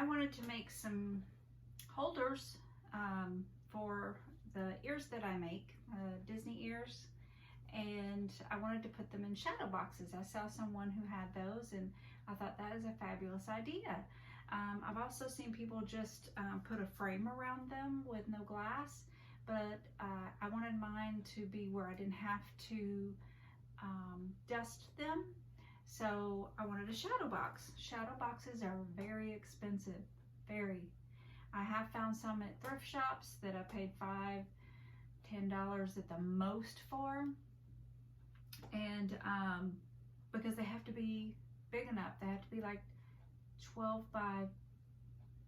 I wanted to make some holders for the ears that I make, Disney ears, and I wanted to put them in shadow boxes. I saw someone who had those, and I thought that is a fabulous idea. I've also seen people just put a frame around them with no glass, but I wanted mine to be where I didn't have to dust them. So I wanted a shadow box. Shadow boxes are very expensive, very. I have found some at thrift shops that I paid $5, $10 at the most for, and because they have to be big enough. They have to be like 12 by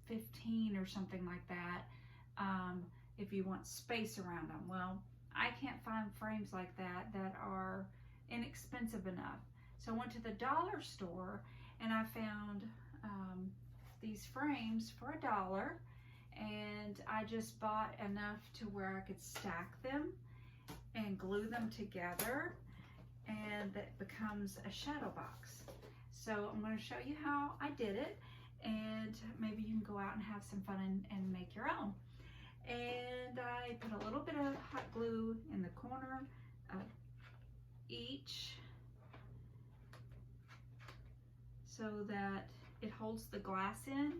15 or something like that, if you want space around them. Well, I can't find frames like that that are inexpensive enough. So I went to the dollar store and I found these frames for $1, and I just bought enough to where I could stack them and glue them together, and that becomes a shadow box. So I'm going to show you how I did it, and maybe you can go out and have some fun and make your own. And I put a little bit of hot glue in the corner of each so that it holds the glass in.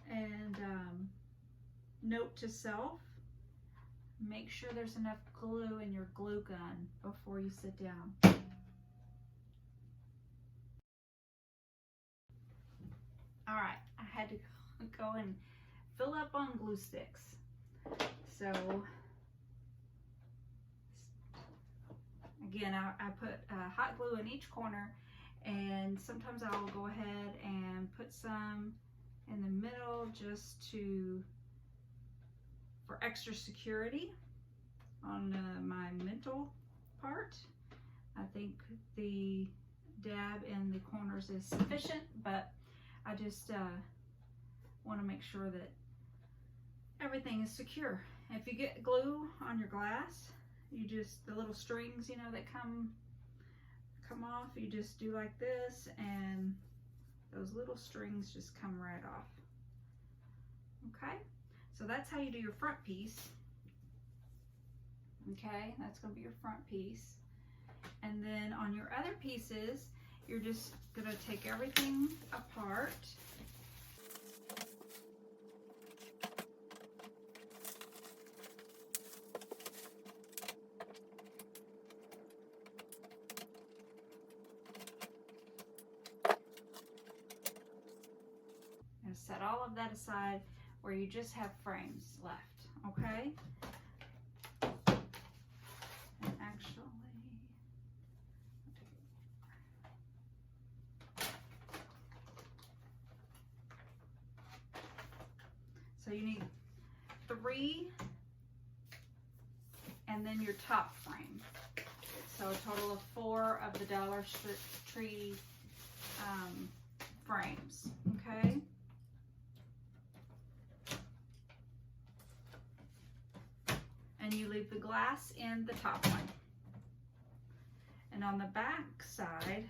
And note to self, make sure there's enough glue in your glue gun before you sit down. All right, I had to go and fill up on glue sticks. So again, I put hot glue in each corner, and sometimes I'll go ahead and put some in the middle just for extra security on my mental part. I think the dab in the corners is sufficient, but I just want to make sure that everything is secure. If you get glue on your glass, you just, the little strings, you know, that come off, you just do like this, and those little strings just come right off. Okay, so that's how you do your front piece. Okay, that's going to be your front piece. And then on your other pieces, you're just going to take everything apart. And set all of that aside where you just have frames left, okay? And actually, so you need 3, and then your top frame. So a total of 4 of the Dollar Tree frames, okay? And you leave the glass in the top one. And on the back side,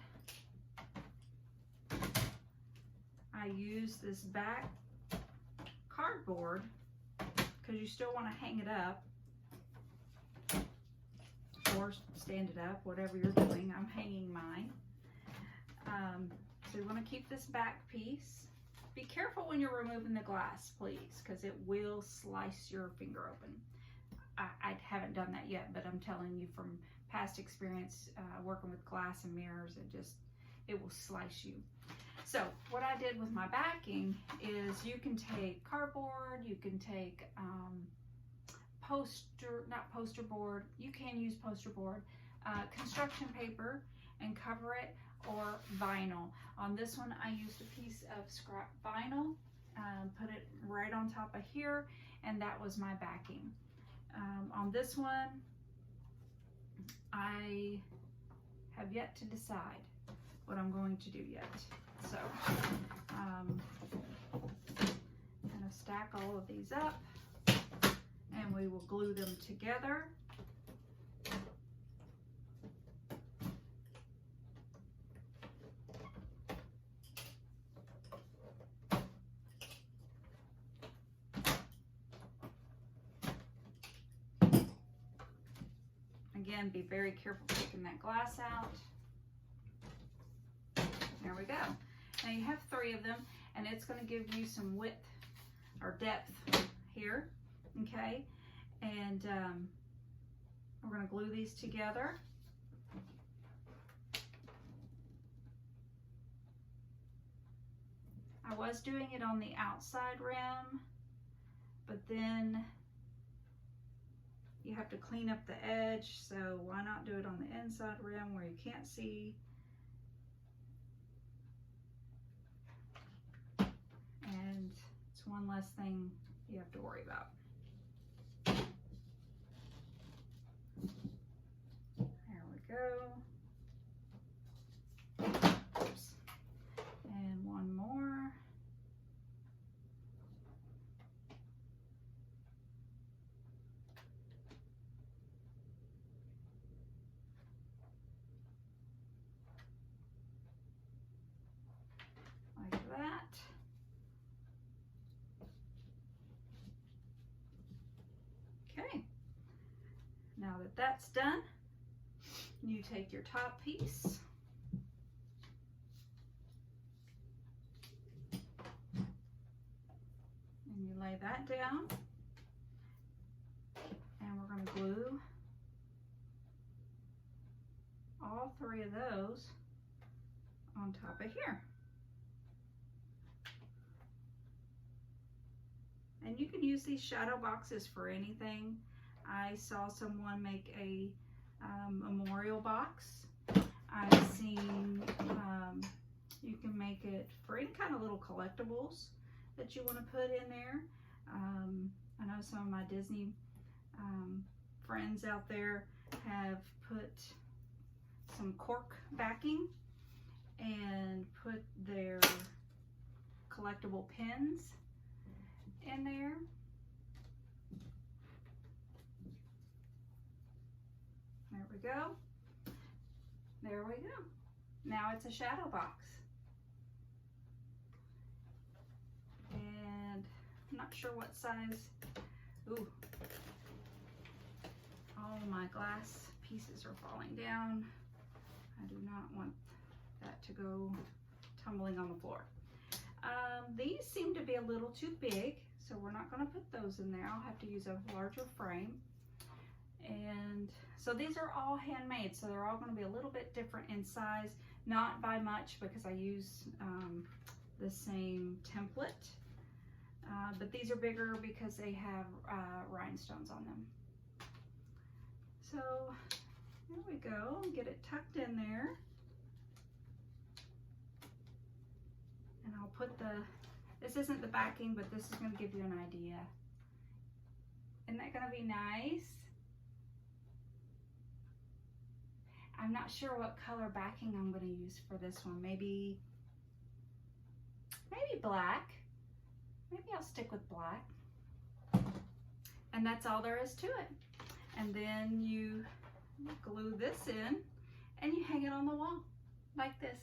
I use this back cardboard because you still want to hang it up or stand it up, whatever you're doing. I'm hanging mine. So you want to keep this back piece. Be careful when you're removing the glass, please, because it will slice your finger open. I haven't done that yet, but I'm telling you from past experience working with glass and mirrors, it will slice you. So what I did with my backing is you can take cardboard, you can take not poster board, you can use poster board, construction paper and cover it, or vinyl. On this one I used a piece of scrap vinyl, put it right on top of here, and that was my backing. On this one, I have yet to decide what I'm going to do yet. So I'm going to stack all of these up, and we will glue them together. Again, be very careful taking that glass out. There we go. Now you have 3 of them, and it's going to give you some width or depth here, okay? And we're going to glue these together. I was doing it on the outside rim, but then you have to clean up the edge, so why not do it on the inside rim where you can't see? And it's one less thing you have to worry about. There we go. Oops. And one more. Like that. Okay, now that that's done, you take your top piece and you lay that down, and we're going to glue all 3 of those on top of here. And you can use these shadow boxes for anything. I saw someone make a memorial box. I've seen you can make it for any kind of little collectibles that you want to put in there. I know some of my Disney friends out there have put some cork backing and put their collectible pins in there. There we go. There we go. Now it's a shadow box. And I'm not sure what size. Ooh. All my glass pieces are falling down. I do not want that to go tumbling on the floor. These seem to be a little too big, so we're not going to put those in there. I'll have to use a larger frame. And so these are all handmade, so they're all going to be a little bit different in size, not by much because I use the same template. But these are bigger because they have rhinestones on them. So there we go. Get it tucked in there. And I'll put this isn't the backing, but this is going to give you an idea. Isn't that going to be nice? I'm not sure what color backing I'm going to use for this one. Maybe black. Maybe I'll stick with black. And that's all there is to it. And then you glue this in and you hang it on the wall like this.